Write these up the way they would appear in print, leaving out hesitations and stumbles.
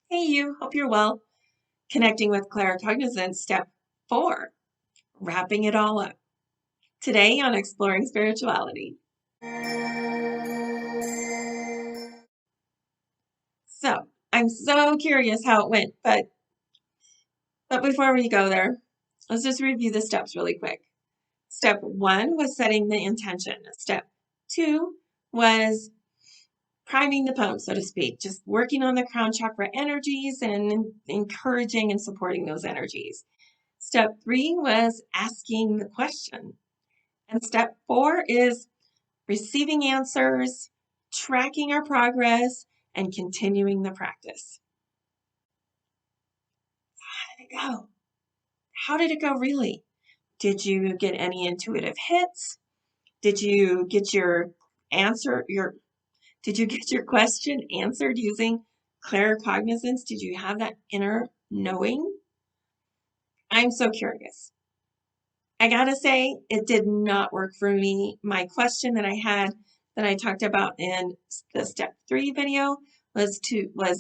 Hey you, hope you're well. Connecting with Claircognizance, step 4, wrapping it all up. Today on Exploring Spirituality. So, I'm so curious how it went, but before we go there, let's just review the steps really quick. Step 1 was setting the intention. Step 2 was priming the pump, so to speak, just working on the crown chakra energies and encouraging and supporting those energies. Step 3 was asking the question. And step 4 is receiving answers, tracking our progress, and continuing the practice. How did it go? How did it go really? Did you get any intuitive hits? Did you get your question answered using claircognizance? Did you have that inner knowing? I'm so curious. I gotta say, it did not work for me. My question that I had that I talked about in the step 3 video was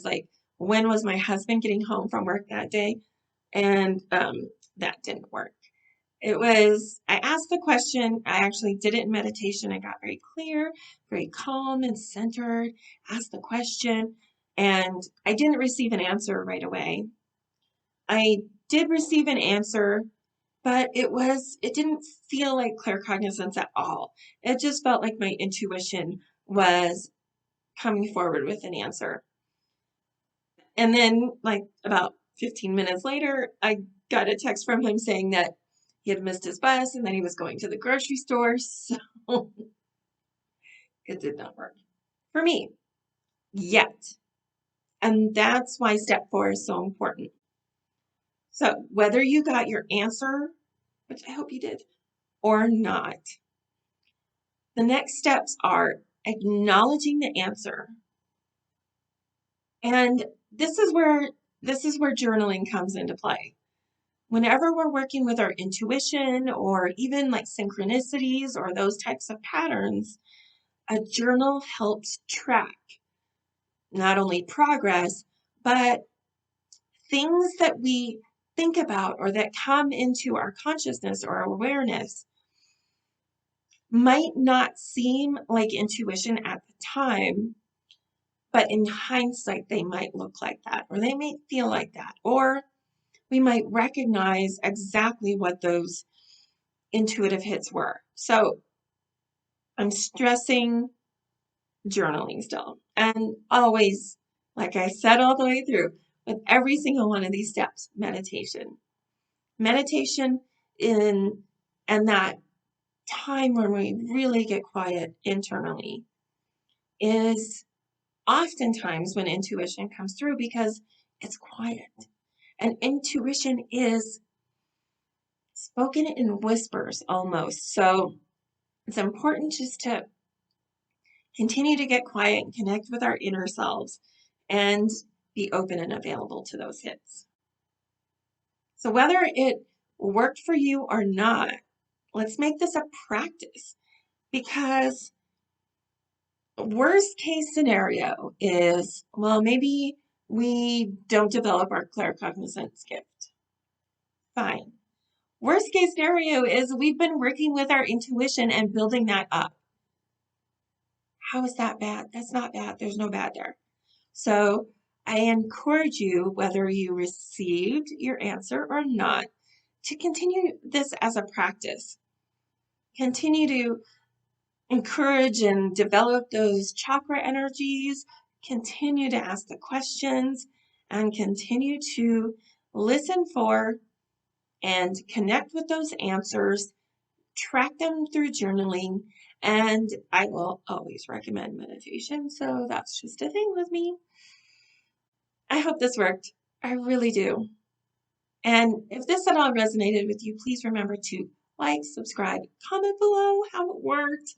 like, when was my husband getting home from work that day? And that didn't work. I asked the question, I actually did it in meditation. I got very clear, very calm and centered, asked the question, and I didn't receive an answer right away. I did receive an answer, but it didn't feel like claircognizance at all. It just felt like my intuition was coming forward with an answer. And then, like about 15 minutes later, I got a text from him saying that he had missed his bus and that he was going to the grocery store. So it did not work for me yet. And that's why step 4 is so important. So whether you got your answer, which I hope you did, or not, the next steps are acknowledging the answer. And this is where journaling comes into play. Whenever we're working with our intuition or even like synchronicities or those types of patterns, a journal helps track not only progress, but things that we think about or that come into our consciousness or awareness might not seem like intuition at the time, but in hindsight, they might look like that, or they may feel like that, or we might recognize exactly what those intuitive hits were. So I'm stressing journaling still. And always, like I said all the way through, with every single one of these steps, meditation. Meditation and that time when we really get quiet internally is oftentimes when intuition comes through because it's quiet. And intuition is spoken in whispers almost. So it's important just to continue to get quiet and connect with our inner selves and be open and available to those hits. So whether it worked for you or not, let's make this a practice, because worst case scenario is, well, maybe we don't develop our claircognizance gift. Fine. Worst case scenario is we've been working with our intuition and building that up. How is that bad? That's not bad. There's no bad there. So I encourage you, whether you received your answer or not, to continue this as a practice. Continue to encourage and develop those chakra energies, continue to ask the questions, and continue to listen for and connect with those answers, track them through journaling, and I will always recommend meditation, so that's just a thing with me. I hope this worked. I really do. And if this at all resonated with you, please remember to like, subscribe, comment below how it worked,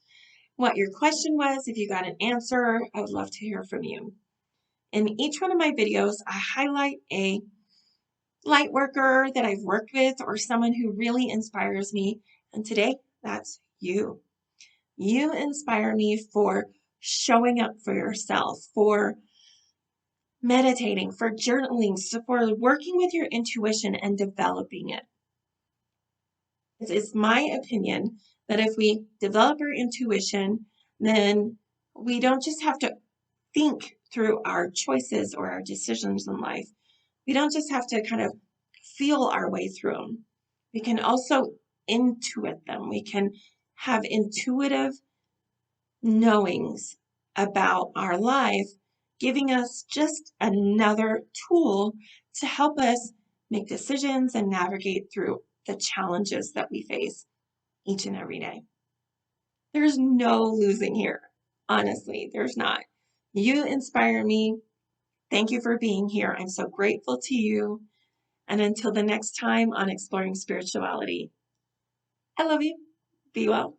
what your question was. If you got an answer, I would love to hear from you. In each one of my videos, I highlight a light worker that I've worked with or someone who really inspires me. And today, that's you. You inspire me for showing up for yourself, for meditating, for journaling, for working with your intuition and developing it. It's my opinion that if we develop our intuition, then we don't just have to think through our choices or our decisions in life. We don't just have to kind of feel our way through them. We can also intuit them. We can have intuitive knowings about our life, giving us just another tool to help us make decisions and navigate through the challenges that we face each and every day. There's no losing here. Honestly, there's not. You inspire me. Thank you for being here. I'm so grateful to you. And until the next time on Exploring Spirituality, I love you. Be well.